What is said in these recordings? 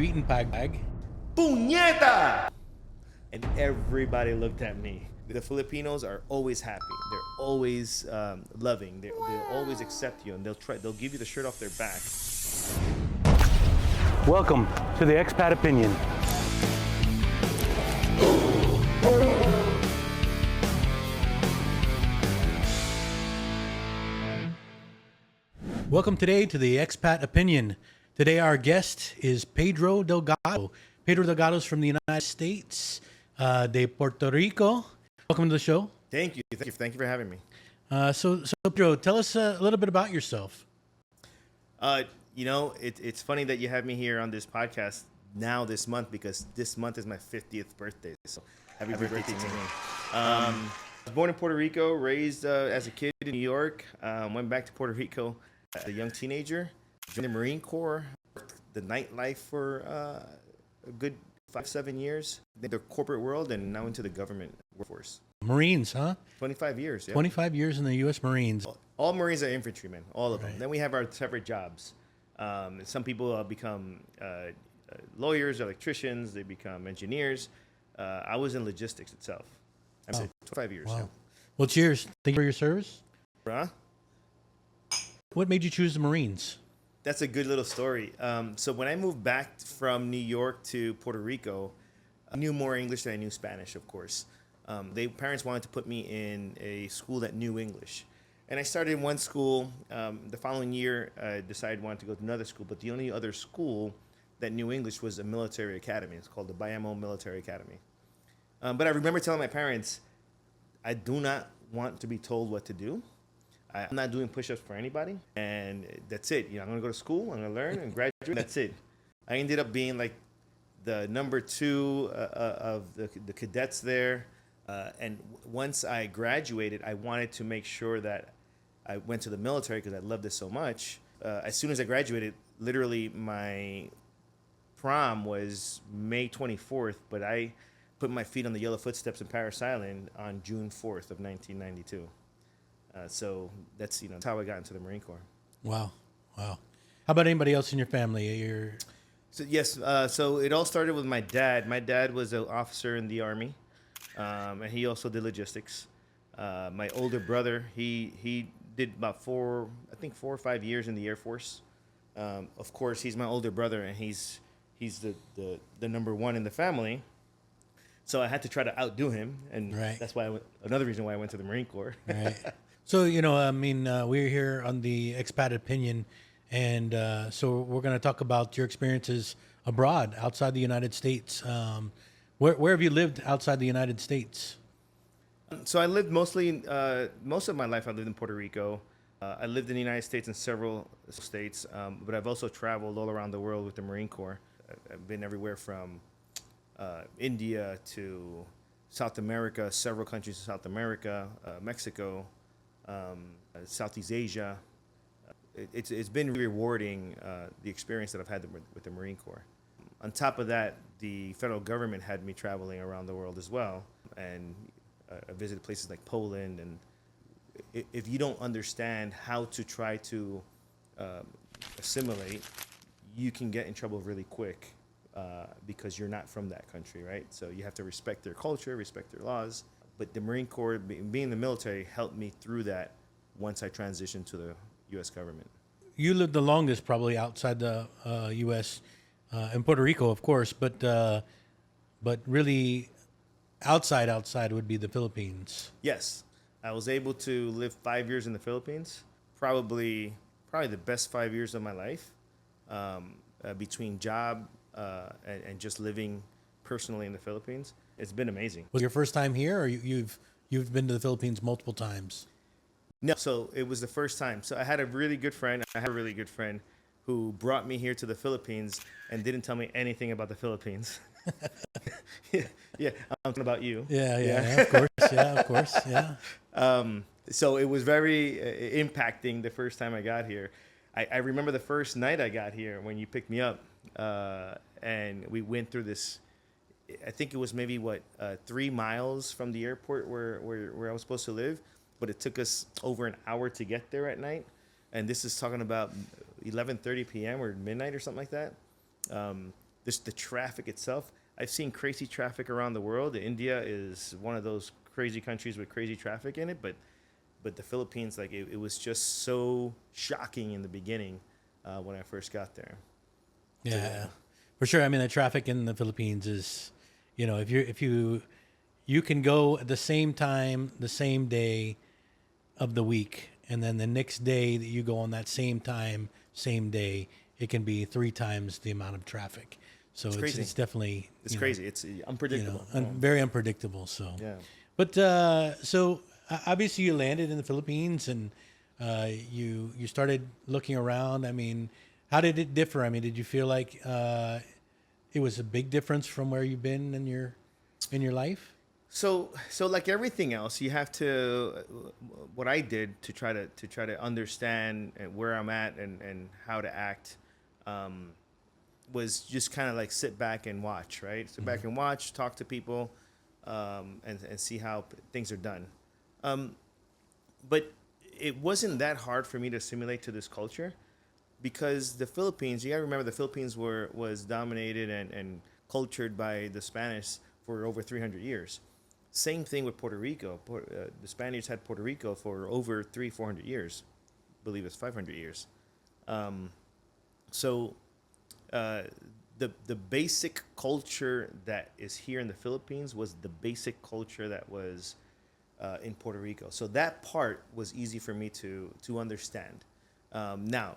eating bag. Puñeta! And everybody looked at me. The Filipinos are always happy. They're always loving. They'll always accept you, and they'll give you the shirt off their back. Welcome to the Expat Opinion. Welcome today to the Expat Opinion. Today our guest is Pedro Delgado. Pedro Delgado is from the United States, de Puerto Rico. Welcome to the show. Thank you for having me. So Pedro, tell us a little bit about yourself. It's funny that you have me here on this podcast now this month, because this month is my 50th birthday. So happy birthday to me. I was born in Puerto Rico, raised as a kid in New York, went back to Puerto Rico as a young teenager, joined the Marine Corps, worked the nightlife for a good 5-7 years, then the corporate world, and now into the government workforce. Marines, huh? 25 years. Yeah. 25 years in the U.S. Marines. All Marines are infantrymen, all of them. Right. Then we have our separate jobs. Some people become lawyers, electricians, they become engineers. I was in logistics itself. I said 25 years. Wow. Yeah. Well, cheers. Thank you for your service. Huh? What made you choose the Marines? That's a good little story. So when I moved back from New York to Puerto Rico, I knew more English than I knew Spanish, of course. Parents wanted to put me in a school that knew English. And I started in one school. The following year, I decided I wanted to go to another school, but the only other school that knew English was a military academy. It's called the Bayamo Military Academy. But I remember telling my parents, I do not want to be told what to do. I'm not doing push-ups for anybody, and that's it. I'm going to go to school, I'm going to learn and graduate. That's it. I ended up being like the number 2 of the cadets there. And once I graduated, I wanted to make sure that I went to the military because I loved it so much. As soon as I graduated, literally my prom was May 24th, but I put my feet on the yellow footsteps in Paris Island on June 4th of 1992. So that's how I got into the Marine Corps. Wow. How about anybody else in your family? So yes, so it all started with my dad. My dad was an officer in the Army, and he also did logistics. My older brother, he did about 4 or 5 years in the Air Force. Of course, he's my older brother, and he's the number one in the family. So I had to try to outdo him, and Right. that's why another reason why I went to the Marine Corps. Right. So, we're here on the Expat Opinion, and so we're going to talk about your experiences abroad, outside the United States. Where have you lived outside the United States? So I lived most of my life I lived in Puerto Rico. I lived in the United States in several states, but I've also traveled all around the world with the Marine Corps. I've been everywhere from India to South America, several countries in South America, Mexico, Southeast Asia. It's been really rewarding, the experience that I've had with the Marine Corps. On top of that, the federal government had me traveling around the world as well, and I visited places like Poland. And if you don't understand how to try to assimilate, you can get in trouble really quick, because you're not from that country, right? So you have to respect their culture, respect their laws. But the Marine Corps, being in the military, helped me through that once I transitioned to the U.S. government. You lived the longest probably outside the U.S., in Puerto Rico, of course, but really outside would be the Philippines. Yes, I was able to live 5 years in the Philippines, probably the best 5 years of my life, between job and just living personally in the Philippines. It's been amazing. Was it your first time here, or you've been to the Philippines multiple times? No, so it was the first time. So I had a really good friend who brought me here to the Philippines and didn't tell me anything about the Philippines. yeah, I'm talking about you. Yeah, of course, yeah. So it was very impacting the first time I got here. I remember the first night I got here when you picked me up, and we went through this. I think it was maybe 3 miles from the airport where I was supposed to live, but it took us over an hour to get there at night. And this is talking about 11:30 p.m. or midnight or something like that. this the traffic itself. I've seen crazy traffic around the world. India is one of those crazy countries with crazy traffic in it, but the Philippines, like it was just so shocking in the beginning when I first got there. Yeah, for sure. I mean, the traffic in the Philippines is, if you can go at the same time, the same day of the week, and then the next day that you go on that same time, same day, it can be three times the amount of traffic. So it's crazy. it's definitely It's you know, crazy. It's unpredictable. very unpredictable. So Yeah. but obviously you landed in the Philippines and you started looking around. I mean, how did it differ? I mean, did you feel like it was a big difference from where you've been in your life? So like everything else, you have to. What I did to try to understand where I'm at and how to act, was just kind of like sit back and watch, right? Sit back and watch, talk to people, and see how things are done. But it wasn't that hard for me to assimilate to this culture because the Philippines, you gotta remember the Philippines was dominated and cultured by the Spanish for over 300 years. Same thing with Puerto Rico. The Spaniards had Puerto Rico for over 400 years. I believe it's 500 years. So the basic culture that is here in the Philippines was the basic culture that was in Puerto Rico. So that part was easy for me to understand. Now,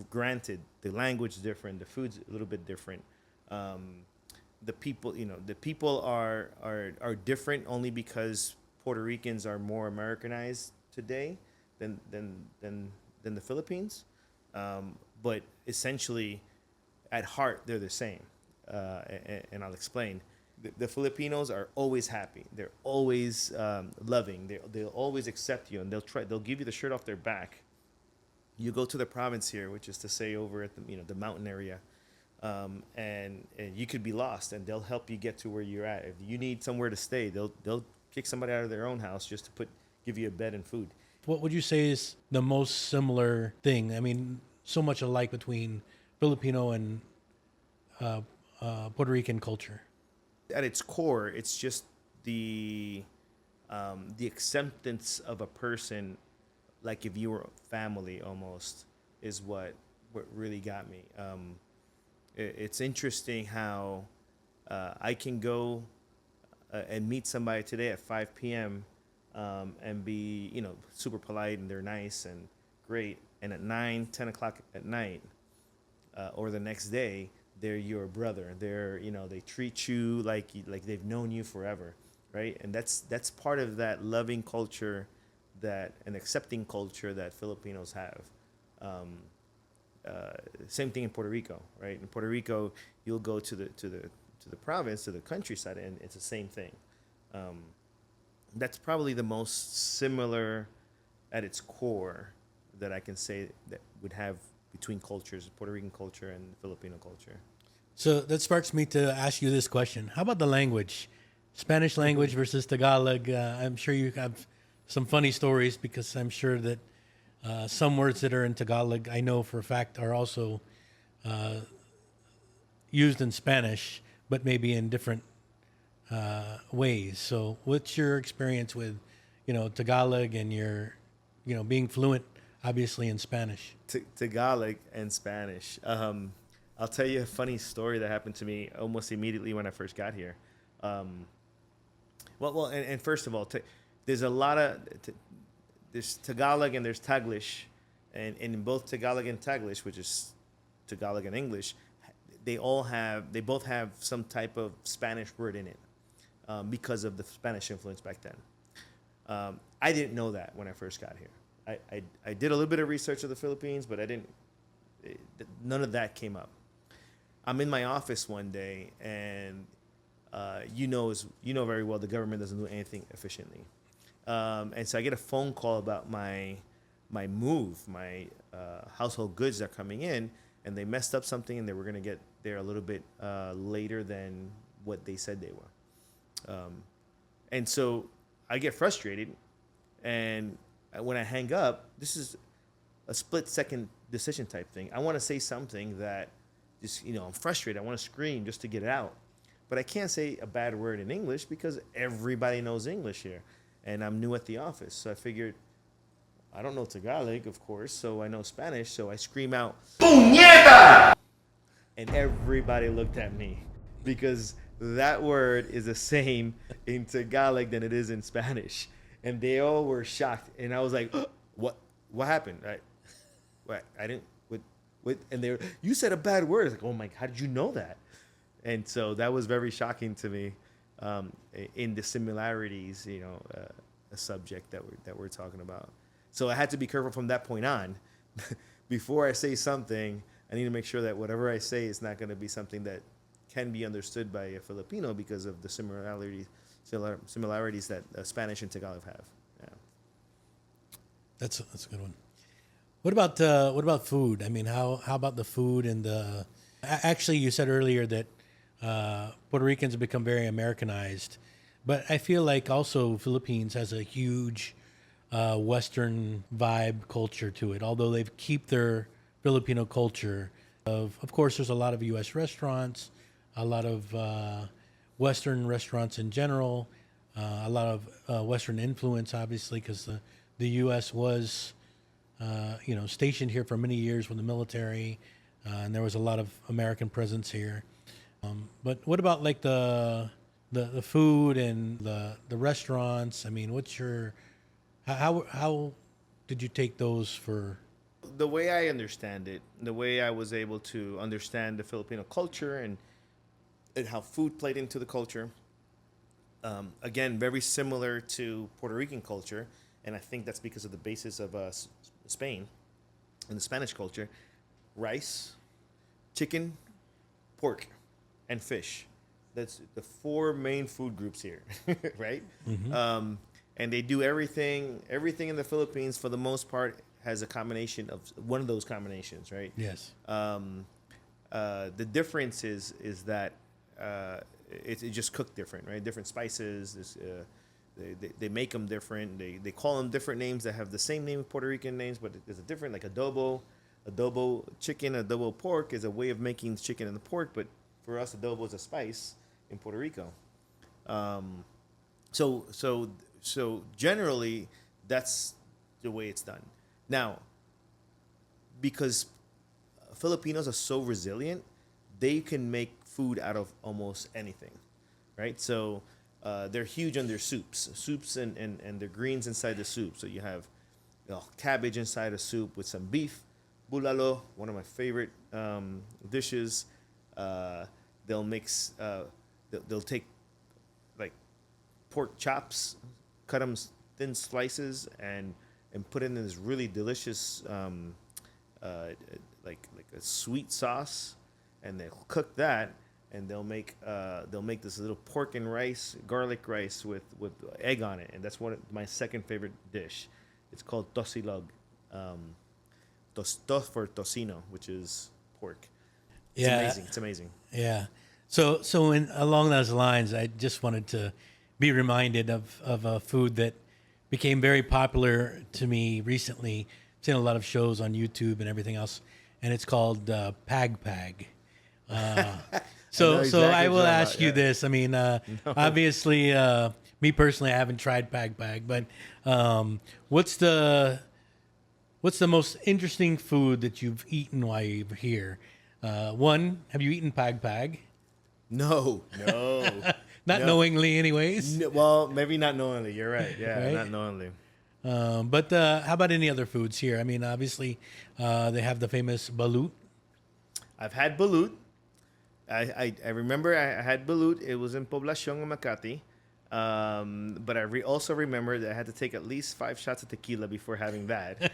granted, the language is different, the food's a little bit different. The people, the people are different only because Puerto Ricans are more Americanized today than the Philippines. But essentially, at heart, they're the same. And I'll explain. The Filipinos are always happy. They're always loving. They'll always accept you, and they'll give you the shirt off their back. You go to the province here, which is to say over at the mountain area, and you could be lost, and they'll help you get to where you're at. If you need somewhere to stay, they'll kick somebody out of their own house just to give you a bed and food. What would you say is the most similar thing? I mean, so much alike between Filipino and Puerto Rican culture. At its core, it's just the acceptance of a person, like if you were family almost, is what really got me. It's interesting how I can go and meet somebody today at 5 p.m. And be super polite and they're nice and great, and at 9, 10 o'clock at night or the next day they're your brother. They treat you like they've known you forever, right? And that's part of that loving culture, that an accepting culture that Filipinos have. Same thing in Puerto Rico, right? In Puerto Rico, you'll go to the province, to the countryside, and it's the same thing. That's probably the most similar at its core that I can say that would have between cultures, Puerto Rican culture and Filipino culture. So that sparks me to ask you this question. How about the language? Spanish language versus Tagalog. I'm sure you have some funny stories because I'm sure that some words that are in Tagalog, I know for a fact, are also used in Spanish, but maybe in different ways. So what's your experience with, Tagalog and your, being fluent, obviously, in Spanish? Tagalog and Spanish. I'll tell you a funny story that happened to me almost immediately when I first got here. And first of all, there's a lot of there's Tagalog and there's Taglish, and in both Tagalog and Taglish, which is Tagalog and English, they both have some type of Spanish word in it because of the Spanish influence back then. I didn't know that when I first got here. I did a little bit of research of the Philippines, but none of that came up. I'm in my office one day, and you know very well the government doesn't do anything efficiently. And so I get a phone call about my move, my household goods are coming in, and they messed up something, and they were going to get there a little bit later than what they said they were. And so I get frustrated, and when I hang up, this is a split-second decision type thing. I want to say something that just, I'm frustrated. I want to scream just to get it out. But I can't say a bad word in English because everybody knows English here. And I'm new at the office. So I figured, I don't know Tagalog, of course, so I know Spanish. So I scream out, Puñeta! And everybody looked at me because that word is the same in Tagalog than it is in Spanish. And they all were shocked. And I was like, what happened? I didn't, and they were, you said a bad word. I was like, oh my, how did you know that? And so that was very shocking to me, in the similarities, a subject that we're talking about. So I had to be careful from that point on. Before I say something, I need to make sure that whatever I say is not going to be something that can be understood by a Filipino because of the similarities that Spanish and Tagalog have. Yeah. That's a good one. What about food? I mean, how about the food and the? Actually, you said earlier that Puerto Ricans have become very Americanized, but I feel like also Philippines has a huge Western vibe culture to it. Although they keep their Filipino culture, of course, there's a lot of U.S. restaurants, a lot of Western restaurants in general, a lot of Western influence, obviously, because the U.S. was stationed here for many years with the military, and there was a lot of American presence here. But what about like the food and the restaurants? I mean, what's your how did you take those for? The way I understand it, the way I was able to understand the Filipino culture and how food played into the culture, again, very similar to Puerto Rican culture, and I think that's because of the basis of Spain and the Spanish culture: rice, chicken, pork, and fish. That's the four main food groups here, right? Mm-hmm. And they do everything in the Philippines for the most part has a combination of one of those combinations, right? Yes. The difference is that it just cooked different, right? Different spices. They make them different. They call them different names that have the same name of Puerto Rican names, but there's a different, like adobo chicken, adobo pork is a way of making chicken and the pork, but for us, adobo is a spice in Puerto Rico. So generally, that's the way it's done. Now, because Filipinos are so resilient, they can make food out of almost anything, right? So they're huge on their soups and their greens inside the soup. So you have cabbage inside a soup with some beef, bulalo, one of my favorite dishes. They'll mix, they'll take like pork chops, cut them thin slices, and put it in this really delicious, like a sweet sauce, and they'll cook that, and they'll make this little pork and rice, garlic rice with egg on it, and that's my second favorite dish. It's called tosilog, tos for tocino, which is pork. It's amazing. It's amazing. Yeah. So along those lines, I just wanted to be reminded of a food that became very popular to me recently. I've seen a lot of shows on YouTube and everything else, and it's called pag pag. So I will ask you this. I mean, obviously, me personally, I haven't tried pag pag, but what's the most interesting food that you've eaten while you're here? One, have you eaten pag pag? No. Not knowingly, anyways. No, well, maybe not knowingly. You're right. Yeah, Right? not knowingly. But how about any other foods here? I mean, obviously, they have the famous balut. I've had balut. I remember I had balut. It was in Poblacion, Makati. But I also remember that I had to take at least 5 shots of tequila before having that.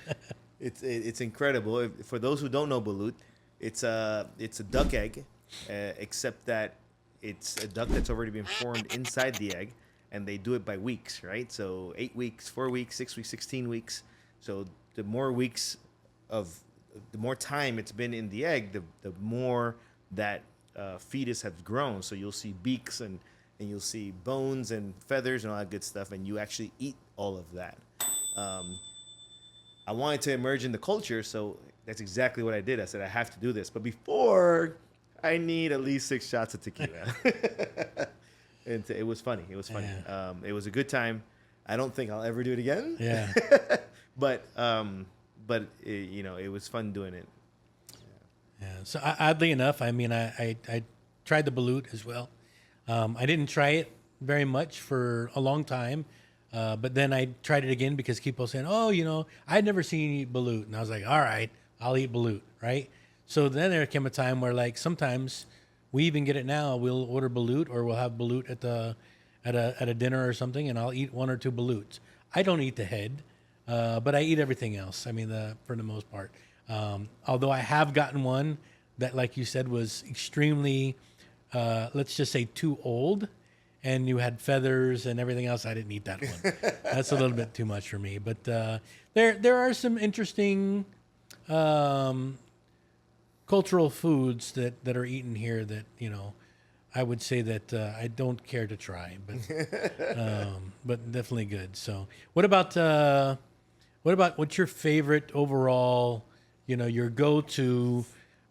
It's incredible. For those who don't know balut, it's a duck egg, except that it's a duck that's already been formed inside the egg, and they do it by weeks, right? So 8 weeks, 4 weeks, 6 weeks, 16 weeks. So the more time it's been in the egg, the more that fetus has grown. So you'll see beaks and you'll see bones and feathers and all that good stuff, and you actually eat all of that. I wanted to emerge in the culture, so that's exactly what I did. I said, I have to do this. But before I need at least 6 shots of tequila. And it was funny. It was funny. Yeah. It was a good time. I don't think I'll ever do it again. Yeah. But it was fun doing it. Yeah. So oddly enough, I mean, I tried the balut as well. I didn't try it very much for a long time, but then I tried it again because people saying, "Oh, I'd never seen you eat balut," and I was like, "All right, I'll eat balut." Right. So then there came a time where, like, sometimes we even get it now. We'll order balut, or we'll have balut at a dinner or something, and I'll eat 1 or 2 balutes. I don't eat the head, but I eat everything else. I mean, for the most part. Although I have gotten one that, like you said, was extremely, let's just say, too old, and you had feathers and everything else. I didn't eat that one. That's a little bit too much for me. But there are some interesting cultural foods that are eaten here that I would say that I don't care to try, but definitely good. So what about what's your favorite overall? Your go-to,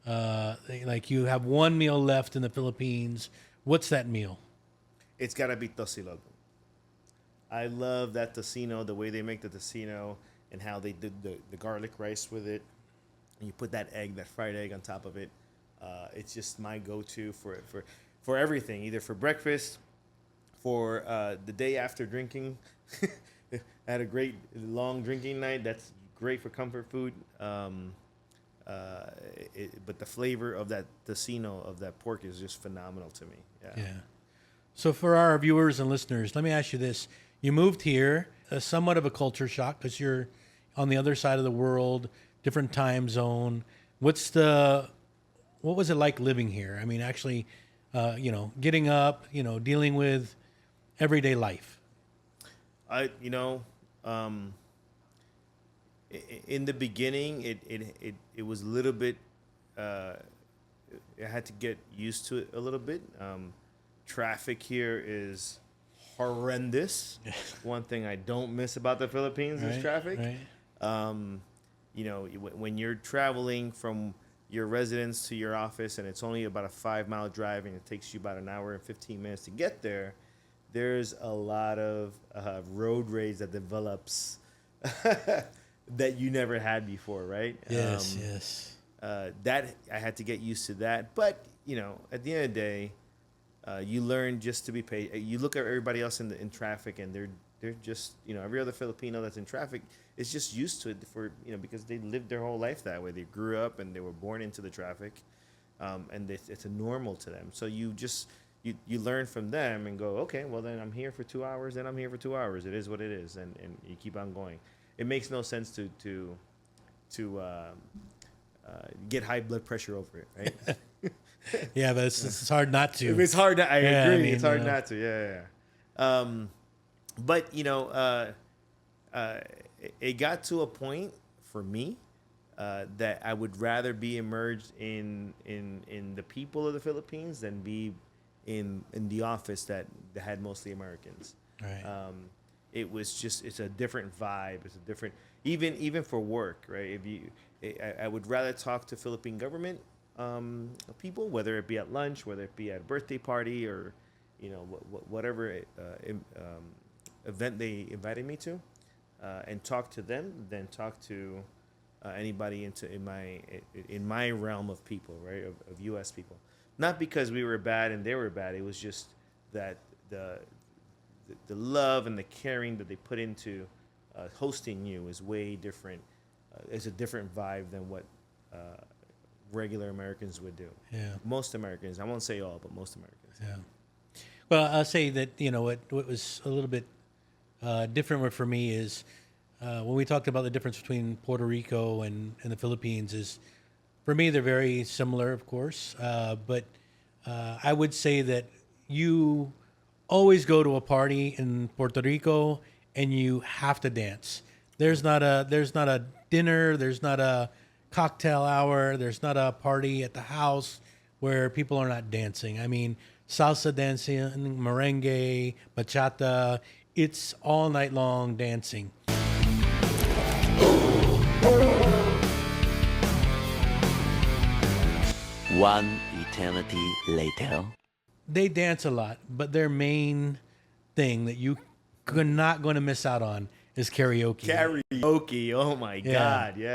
like you have one meal left in the Philippines. What's that meal? It's got to be tocilo. I love that tocino, the way they make the tocino and how they did the garlic rice with it. And you put that fried egg on top of it. It's just my go-to for everything, either for breakfast, for the day after drinking. I had a great long drinking night. That's great for comfort food. But the flavor of that tocino, of that pork, is just phenomenal to me. Yeah. So for our viewers and listeners, let me ask you this. You moved here, somewhat of a culture shock because you're on the other side of the world, different time zone. What was it like living here? I mean, actually, getting up, dealing with everyday life. In the beginning, it was a little bit. I had to get used to it a little bit. Traffic here is horrendous. One thing I don't miss about the Philippines is traffic. Right. When you're traveling from your residence to your office and it's only about a 5-mile drive and it takes you about an hour and 15 minutes to get there, there's a lot of road rage that develops that you never had before, right? Yes. That I had to get used to that. But, at the end of the day, you learn just to be patient. You look at everybody else in traffic, and they're just, every other Filipino that's in traffic is just used to it because they lived their whole life that way. They grew up and they were born into the traffic, and it's a normal to them. So you just you learn from them and go, okay, well then I'm here for 2 hours, then I'm here for 2 hours. It is what it is, and you keep on going. It makes no sense to get high blood pressure over it, right? Yeah, but it's hard not to. It's hard. I agree. I mean, it's hard not to. Yeah. But it got to a point for me that I would rather be immersed in the people of the Philippines than be in the office that had mostly Americans. Right. It's a different vibe. It's a different, even for work, right? I would rather talk to Philippine government people, whether it be at lunch, whether it be at a birthday party, or whatever event they invited me to, and talk to them than talk to anybody in my realm of people, right? Of U.S. people. Not because we were bad and they were bad. It was just that the love and the caring that they put into hosting you is way different. It's a different vibe than what regular Americans would do. Yeah. Most Americans. I won't say all, but most Americans. Yeah. Well, I'll say that what was a little bit different for me is when we talked about the difference between Puerto Rico and the Philippines is, for me, they're very similar, of course. But I would say that you always go to a party in Puerto Rico and you have to dance. There's not a dinner. There's not a cocktail hour. There's not a party at the house where people are not dancing. I mean, salsa dancing, merengue, bachata. It's all night long dancing. One eternity later. They dance a lot, but their main thing that you are not going to miss out on is karaoke. Karaoke. Oh my God. Yeah.